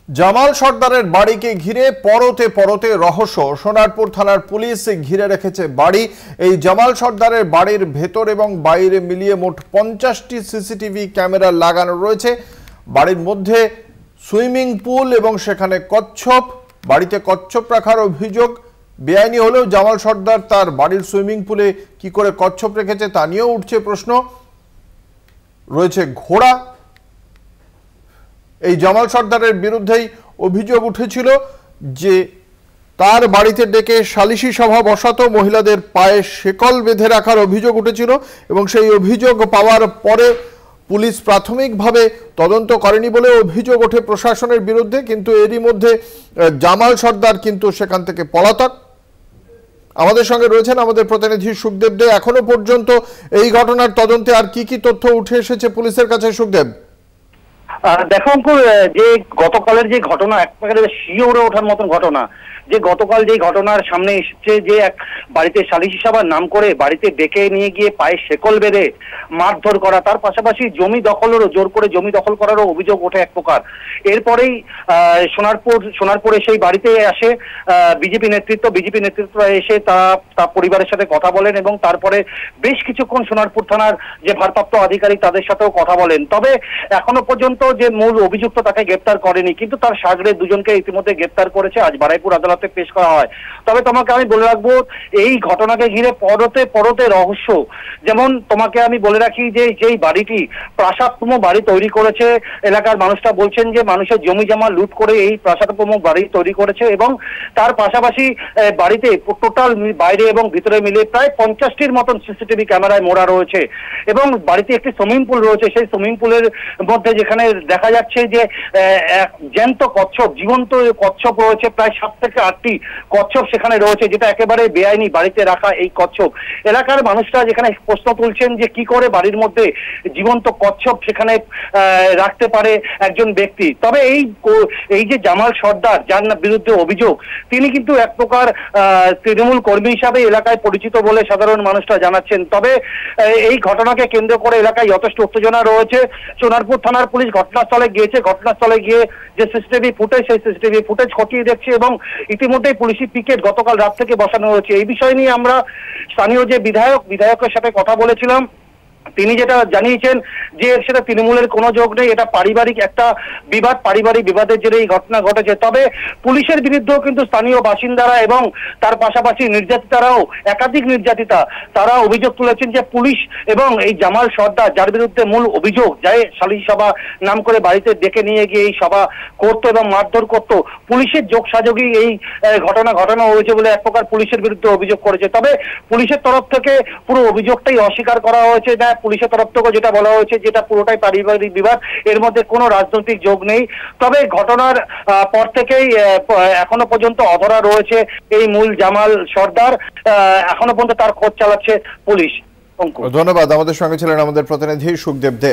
জামাল সর্দারের বাড়িকে ঘিরে পরতে পরতে রহস্য। সোনারপুর থানার পুলিশ ঘিরে রেখেছে বাড়ি। এই জামাল সর্দারের বাড়ির ভেতর এবং বাইরে মিলিয়ে মোট 50টি সিসিটিভি ক্যামেরা লাগানো রয়েছে। বাড়ির মধ্যে সুইমিং পুল এবং সেখানে কচ্ছপ। বাড়িতে কচ্ছপ রাখার অভিযোগ বেআইনি হলেও জামাল সর্দার তার বাড়ির সুইমিং পুলে কি করে কচ্ছপ রেখেছে তা নিয়েও উঠছে প্রশ্ন। রয়েছে ঘোড়া। এই জামাল সর্দারের বিরুদ্ধেই অভিযোগ উঠেছিল যে তার বাড়িতে ডেকে সালিশি সভা বসাতো, মহিলাদের পায়ে শেকল বেঁধে রাখার অভিযোগ উঠেছিল এবং সেই অভিযোগ পাওয়ার পরে পুলিশ প্রাথমিকভাবে তদন্ত করেনি বলে অভিযোগ ওঠে প্রশাসনের বিরুদ্ধে। কিন্তু এরই মধ্যে জামাল সর্দার কিন্তু সেখান থেকে পলাতক। আমাদের সঙ্গে রয়েছেন আমাদের প্রতিনিধি সুখদেব দে। এখনো পর্যন্ত এই ঘটনার তদন্তে আর কি তথ্য উঠে এসেছে পুলিশের কাছে সুখদেব? দেখো অঙ্কুর, যে গতকালের যে ঘটনা, একেবারে শিওরে ওঠার মতন ঘটনা, যে গতকাল যে ঘটনার সামনে এসেছে যে এক বাড়িতে সালিশি সভার নাম করে বাড়িতে ডেকে নিয়ে গিয়ে পায়ে শেকল বেঁধে মারধর করা, তার পাশাপাশি জমি দখলেরও, জোর করে জমি দখল করারও অভিযোগ ওঠে এক প্রকার। এরপরেই সোনারপুরে সেই বাড়িতে আসে বিজেপি নেতৃত্ব এসে তার পরিবারের সাথে কথা বলেন এবং তারপরে বেশ কিছুক্ষণ সোনারপুর থানার যে ভারপ্রাপ্ত আধিকারিক তাদের সাথেও কথা বলেন। তবে এখনো পর্যন্ত যে মূল অভিযুক্ত তাকে গ্রেপ্তার করেনি, কিন্তু তার সাগরে দুজনকে ইতিমধ্যে গ্রেপ্তার করেছে, আজ বারুইপুর আদালতে পেশ করা হয়। তবে তোমাকে আমি বলে রাখবো, এই ঘটনাকে ঘিরে পরতে রহস্য। যেমন তোমাকে আমি বলে রাখি যে যেই বাড়িটি প্রাসাদপূর্ণ বাড়ি তৈরি করেছে, এলাকার মানুষরা বলছেন যে মানুষের জমি জমা লুট করে এই প্রাসাদপূর্ণ বাড়ি তৈরি করেছে এবং তার পাশাপাশি বাড়িতে টোটাল বাইরে এবং ভিতরে মিলে প্রায় 50টির মতন সিসিটিভি ক্যামেরায় মোড়া রয়েছে এবং বাড়িতে একটি সুইমিং পুল রয়েছে। সেই সুইমিং পুলের মধ্যে যেখানে দেখা যাচ্ছে যে জ্যান্ত কচ্ছপ, জীবন্ত কচ্ছপ রয়েছে, প্রায় 7 থেকে 8টি কচ্ছপ সেখানে রয়েছে, যেটা একেবারে বেআইনি বাড়িতে রাখা এই কচ্ছপ। এলাকার মানুষরা যেখানে প্রশ্ন তুলছেন যে কি করে বাড়ির মধ্যে জীবন্ত কচ্ছপ সেখানে রাখতে পারে একজন ব্যক্তি। তবে এই যে জামাল সর্দার, যার বিরুদ্ধে অভিযোগ, তিনি কিন্তু এক প্রকার তৃণমূল কর্মী হিসাবে এলাকায় পরিচিত বলে সাধারণ মানুষরা জানাচ্ছেন। তবে এই ঘটনাকে কেন্দ্র করে এলাকায় যথেষ্ট উত্তেজনা রয়েছে। সোনারপুর থানার পুলিশ ঘটনাস্থলে গিয়েছে, ঘটনাস্থলে গিয়ে যে সিসিটিভি ফুটেজ, সেই সিসিটিভি ফুটেজ খতিয়ে দেখছে এবং ইতিমধ্যেই পুলিশি পিকেট গতকাল রাত থেকে বসানো হয়েছে। এই বিষয় নিয়ে আমরা স্থানীয় যে বিধায়কের সাথে কথা বলেছিলাম, তিনি যেটা জানিয়েছেন যে সেটা তৃণমূলের কোনো যোগ নেই, এটা পারিবারিক একটা বিবাদ, পারিবারিক বিবাদের জেরে এই ঘটনা ঘটেছে। তবে পুলিশের বিরুদ্ধেও কিন্তু স্থানীয় বাসিন্দারা এবং তার পাশাপাশি নির্যাতিতারাও, একাধিক নির্যাতিতা, তারা অভিযোগ তুলেছেন যে পুলিশ এবং এই জামাল সর্দার, যার বিরুদ্ধে মূল অভিযোগ, যাই সালিশি সভা নাম করে বাড়িতে ডেকে নিয়ে গিয়ে এই সভা করতো এবং মারধর করতো, পুলিশের যোগসাযোগী এই ঘটনা ঘটানো হয়েছে বলে এক প্রকার পুলিশের বিরুদ্ধে অভিযোগ করেছে। তবে পুলিশের তরফ থেকে পুরো অভিযোগটাই অস্বীকার করা হয়েছে। পুলিশের তরফ থেকে যেটা বলা হয়েছে যেটা পুরোটাই পারিবারিক বিবাদ, এর মধ্যে কোনো রাজনৈতিক যোগ নেই। তবে ঘটনার পর থেকেই এখনো পর্যন্ত অধরা রয়েছে এই মূল জামাল সর্দার, এখনো পর্যন্ত তার খোঁজ চালাচ্ছে পুলিশ। ধন্যবাদ। আমাদের সঙ্গে ছিলেন আমাদের প্রতিনিধি সুখদেব দে।